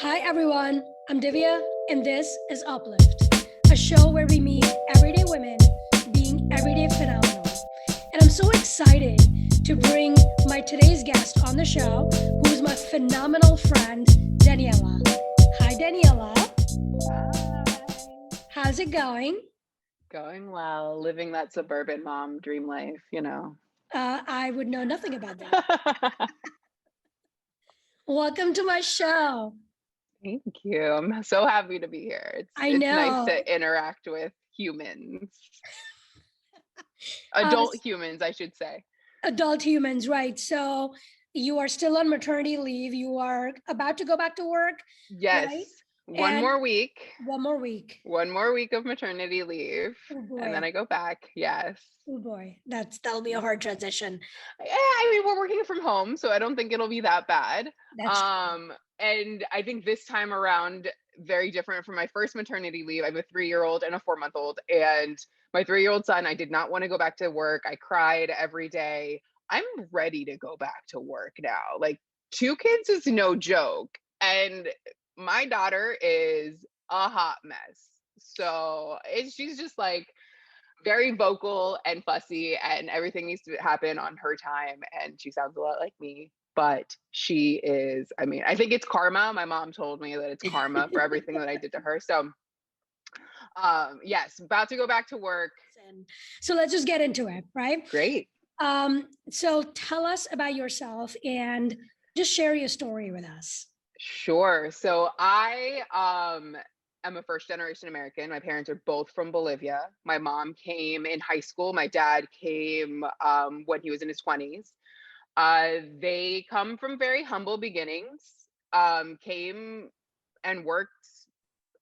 Hi everyone, I'm Divya, and this is Uplift, a show where we meet everyday women being everyday phenomenal. And I'm so excited to bring my today's guest on the show, who is my phenomenal friend, Daniela. Hi Daniela, Hi. how's it going? Going well, living that suburban mom dream life. I would know nothing about that. Welcome to my show. Thank you. I'm so happy to be here. It's I it's nice know. to interact with humans. Uh, Adult humans, I should say. Adult humans, right? So you are still on maternity leave. You are about to go back to work, Yes. right? One And more week. one more week. One more week of maternity leave. Oh And then boy. I go back. Yes. Oh boy. That'll be a hard transition. Yeah, I mean, we're working from home, so I don't think it'll be that bad. That's And I think this time around, very different from my first maternity leave. I have a 3-year-old and a 4-month-old, and my 3-year-old son, I did not want to go back to work. I cried every day. I'm ready to go back to work now. Like, 2 kids is no joke, and my daughter is a hot mess. So she's just like very vocal and fussy, and everything needs to happen on her time. And she sounds a lot like me, but she is, I mean, I think it's karma. My mom told me that it's karma for everything that I did to her. So, yes, about to go back to work. and so let's just get into it, right? Great. So tell us about yourself and just share your story with us. Sure. So I am a first generation American. My parents are both from Bolivia. My mom came in high school. My dad came when he was in his 20s. They come from very humble beginnings, came and worked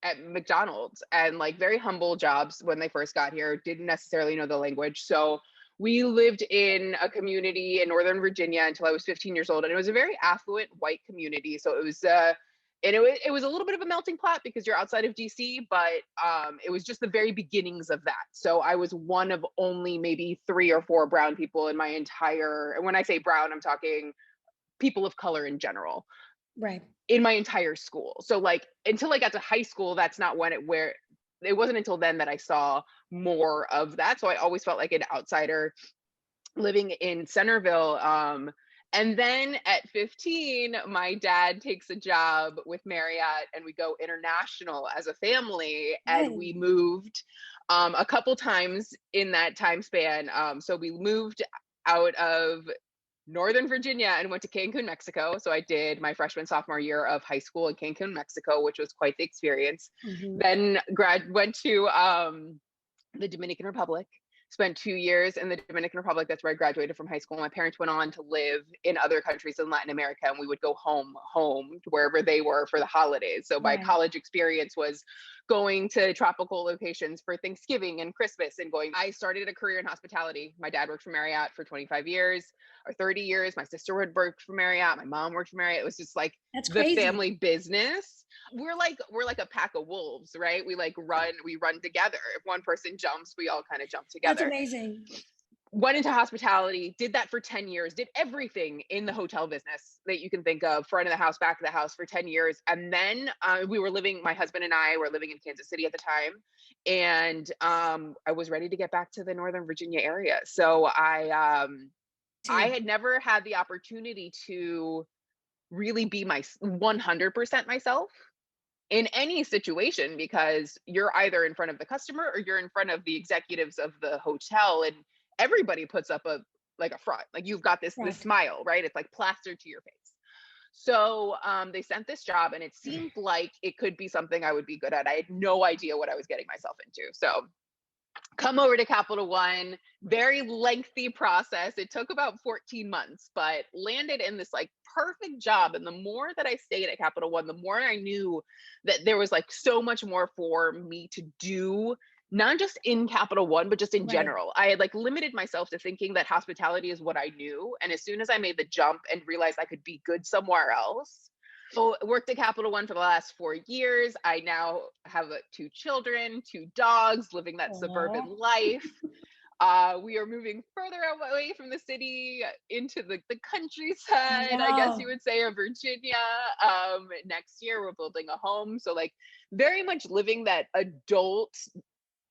at McDonald's and like very humble jobs when they first got here, didn't necessarily know the language. So we lived in a community in Northern Virginia until I was 15 years old. And it was a very affluent white community. So it was a little bit of a melting pot because you're outside of DC, but it was just the very beginnings of that. So I was one of only maybe 3 or 4 brown people in my entire, and when I say brown, I'm talking people of color in general, Right. in my entire school. So like until I got to high school, that's not when it wasn't until then that I saw more of that. So I always felt like an outsider living in Centerville. And then at 15, my dad takes a job with Marriott and we go international as a family. And Right. we moved a couple times in that time span. So we moved out of Northern Virginia and went to Cancun, Mexico. So I did my freshman sophomore year of high school in Cancun, Mexico, which was quite the experience. Mhm. Then went to the Dominican Republic. Spent 2 years in the Dominican Republic. That's where I graduated from high school. My parents went on to live in other countries in Latin America, and we would go home to wherever they were for the holidays. So my Right. college experience was going to tropical locations for Thanksgiving and Christmas and going. I started a career in hospitality. My dad worked for Marriott for 25 years or 30 years. My sister would work for Marriott. My mom worked for Marriott. It was just like That's the crazy. family business. We're like a pack of wolves, right? We run together. If one person jumps, we all kind of jump That's together. amazing. Went into hospitality, did that for 10 years, did everything in the hotel business that you can think of, front of the house, back of the house for 10 years. And then my husband and I were living in Kansas City at the time. And I was ready to get back to the Northern Virginia area. So I Too. had never had the opportunity to really be my 100% myself in any situation because you're either in front of the customer or you're in front of the executives of the hotel, and everybody puts up a front, like you've got this Right. smile, right? It's like plastered to your face. So they sent this job and it seemed like it could be something I would be good at. I had no idea what I was getting myself into. So come over to Capital One. Very lengthy process. It took about 14 months, but landed in this like perfect job. And the more that I stayed at Capital One, the more I knew that there was like so much more for me to do, not just in Capital One, but just in Right. general. I had like limited myself to thinking that hospitality is what I knew. And as soon as I made the jump and realized I could be good somewhere else, so worked at Capital One for the last 4 years. I now have 2 children, 2 dogs, living that suburban Oh. life. We are moving further away from the city into the countryside, I guess you Wow. would say, of Virginia. Next year, we're building a home. So, like, very much living that adult,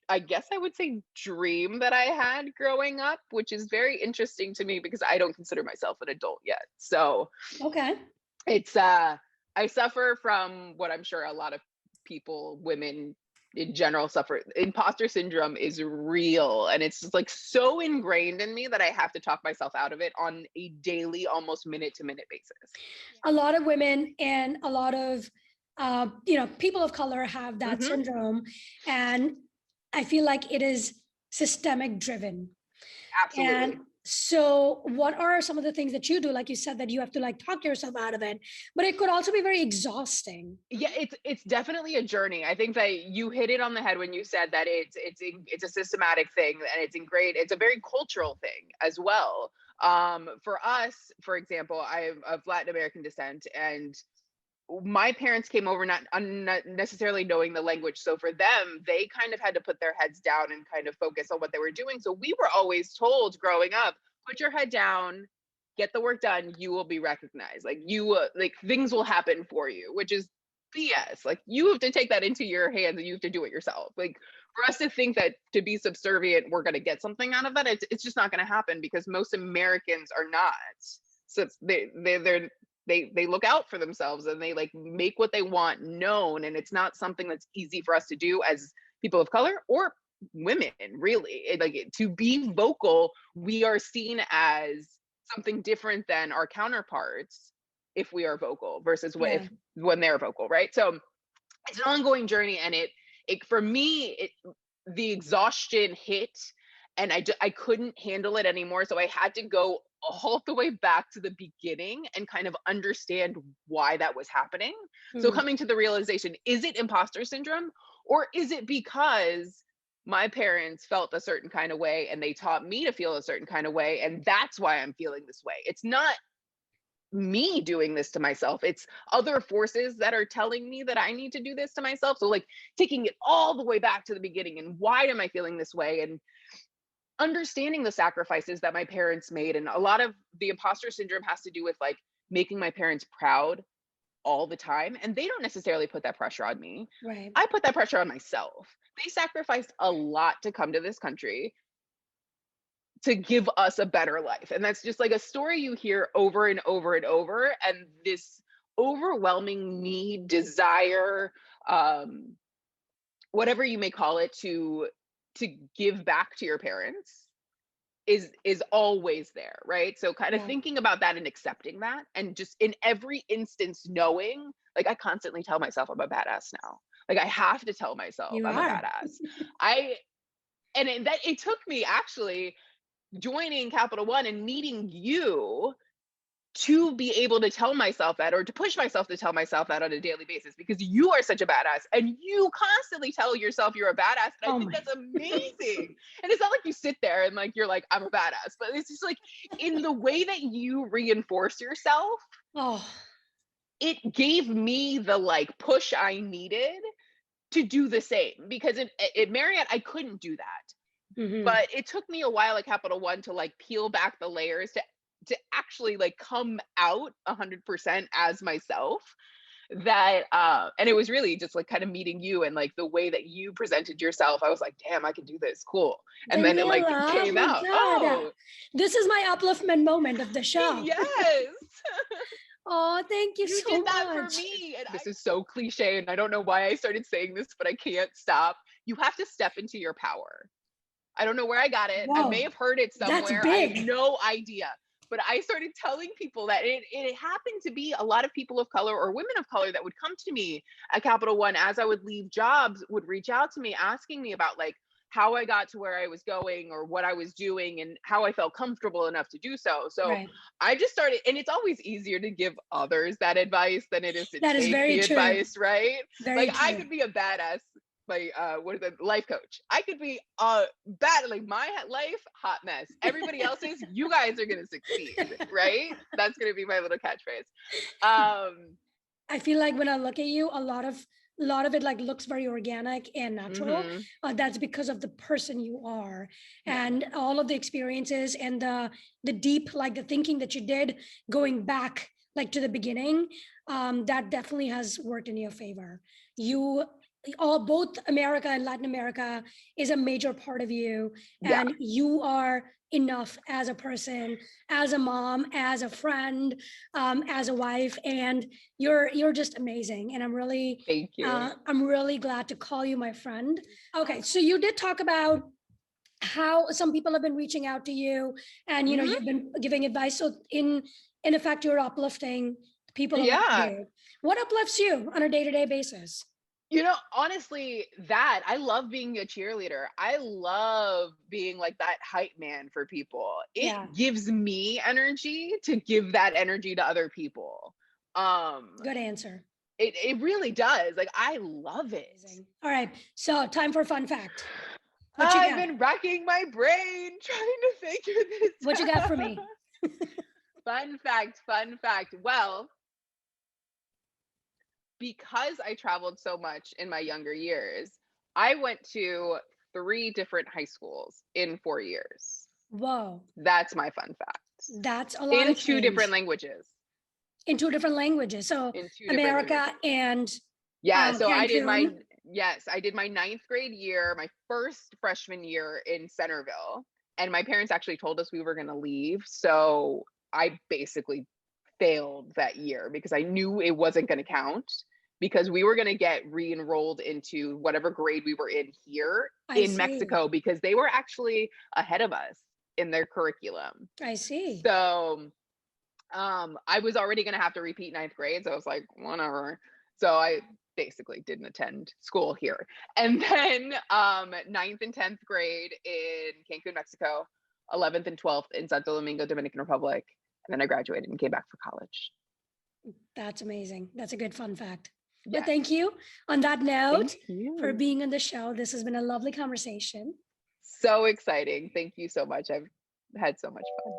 I guess I would say, dream that I had growing up, which is very interesting to me because I don't consider myself an adult yet. So, Okay. it's I suffer from what I'm sure a lot of people, women in general, suffer. Imposter syndrome is real, and it's just like so ingrained in me that I have to talk myself out of it on a daily, almost minute to minute basis. A lot of women and a lot of people of color have that Hmm. syndrome, and I feel like it is systemic driven. And Absolutely. so, what are some of the things that you do? Like you said, that you have to like talk yourself out of it, but it could also be very exhausting. Yeah, it's definitely a journey. I think that you hit it on the head when you said that it's a systematic thing, and it's ingrained. It's a very cultural thing as well. For us, for example, I'm of Latin American descent, and my parents came over not necessarily knowing the language. So for them, they kind of had to put their heads down and kind of focus on what they were doing. So we were always told growing up, put your head down, get the work done, you will be recognized. Like like things will happen for you, which is BS. Like you have to take that into your hands and you have to do it yourself. Like for us to think that to be subservient, we're going to get something out of that, it's just not going to happen because most Americans are not. So they look out for themselves and they like make what they want known, and it's not something that's easy for us to do as people of color or women, really. To be vocal, we are seen as something different than our counterparts if we are vocal versus what Yeah. if when they're vocal, right? So it's an ongoing journey, and it for me, the exhaustion hit, and I couldn't handle it anymore, so I had to go all the way back to the beginning and kind of understand why that was happening. So Mm. coming to the realization, is it imposter syndrome, or is it because my parents felt a certain kind of way and they taught me to feel a certain kind of way, and that's why I'm feeling this way? It's not me doing this to myself, it's other forces that are telling me that I need to do this to myself. So like taking it all the way back to the beginning, and why am I feeling this way, and understanding the sacrifices that my parents made. And a lot of the imposter syndrome has to do with like making my parents proud all the time, and they don't necessarily put that pressure on me. Right. I put that pressure on myself. They sacrificed a lot to come to this country to give us a better life. And that's just like a story you hear over and over and over. And this overwhelming need, desire, um, whatever you may call it, to give back to your parents is always there, right? So kind of Yeah. thinking about that and accepting that, and just in every instance knowing, like I constantly tell myself I'm a badass now. Like I have to tell myself You I'm a are. badass. I that it took me actually joining Capital One and meeting you to be able to tell myself that, or to push myself to tell myself that on a daily basis, because you are such a badass and you constantly tell yourself you're a badass. And I Oh think my. that's amazing. And it's not like you sit there and like you're like, I'm a badass, but it's just like in the way that you reinforce yourself, Oh. it gave me the like push I needed to do the same. Because at Marriott, I couldn't do that. Hmm. But it took me a while at Capital One to like peel back the layers to actually like come out 100% as myself. That and it was really just like kind of meeting you and like the way that you presented yourself. I was like, damn, I can do this, cool. And then it like Daniela, oh came my out. God. Oh This is my upliftment moment of the show. yes. Oh, thank you You so did that for much. me. And this is so cliche, and I don't know why I started saying this, but I can't stop. You have to step into your power. I don't know where I got it. I may Whoa, have heard it that's somewhere. I have big. no idea. But I started telling people that it happened to be a lot of people of color or women of color that would come to me at Capital One as I would leave jobs, would reach out to me asking me about like how I got to where I was going or what I was doing and how I felt comfortable enough to do so. So Right. I just started, and it's always easier to give others that advice than it is to That is take very the true. advice, right? Very Like I true. could be a badass, like what is it, life coach. I could be bad, like my life hot mess. Everybody else's, you guys are gonna succeed, right? That's gonna be my little catchphrase. um I feel like when I look at you, a lot of it like looks very organic and natural. That's because of the person you are and all of the experiences and the deep, like the thinking that you did going back like to the beginning. That definitely has worked in your favor. You both America and Latin America is a major part of you, and you are enough as a person, as a mom, as a friend, as a wife, and you're just amazing. And I'm really Thank you. I'm really glad to call you my friend. Okay, so you did talk about how some people have been reaching out to you, and you know you've been giving advice. So in effect, you're uplifting people around you. What uplifts you on a day-to-day basis? You know, honestly, I love being a cheerleader. I love being like that hype man for people. It gives me energy to give that energy to other people. Good answer. It really does. Like, I love it. Amazing. All right, so time for a fun fact. I've been racking my brain trying to figure this What you got for me? Fun fact. Well, because I traveled so much in my younger years, I went to 3 different high schools in 4 years. Whoa. That's my fun fact. That's a lot in of 2 different languages. In 2 different languages. So America and so Cancun. I did my 9th grade year, my first freshman year in Centerville, and my parents actually told us we were going to leave. So I basically failed that year because I knew it wasn't going to count, because we were going to get re-enrolled into whatever grade we were in here in Mexico, because they were actually ahead of us in their curriculum. I see. So I was already going to have to repeat 9th grade. So I was like, whatever. So I basically didn't attend school here. And then 9th and 10th grade in Cancun, Mexico, 11th and 12th in Santo Domingo, Dominican Republic. And then I graduated and came back for college. That's amazing. That's a good fun fact. But thank you on that note for being on the show. This has been a lovely conversation. So exciting. Thank you so much. I've had so much fun.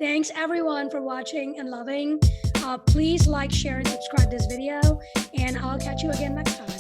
Thanks everyone for watching and loving. Please like, share, and subscribe this video, and I'll catch you again next time.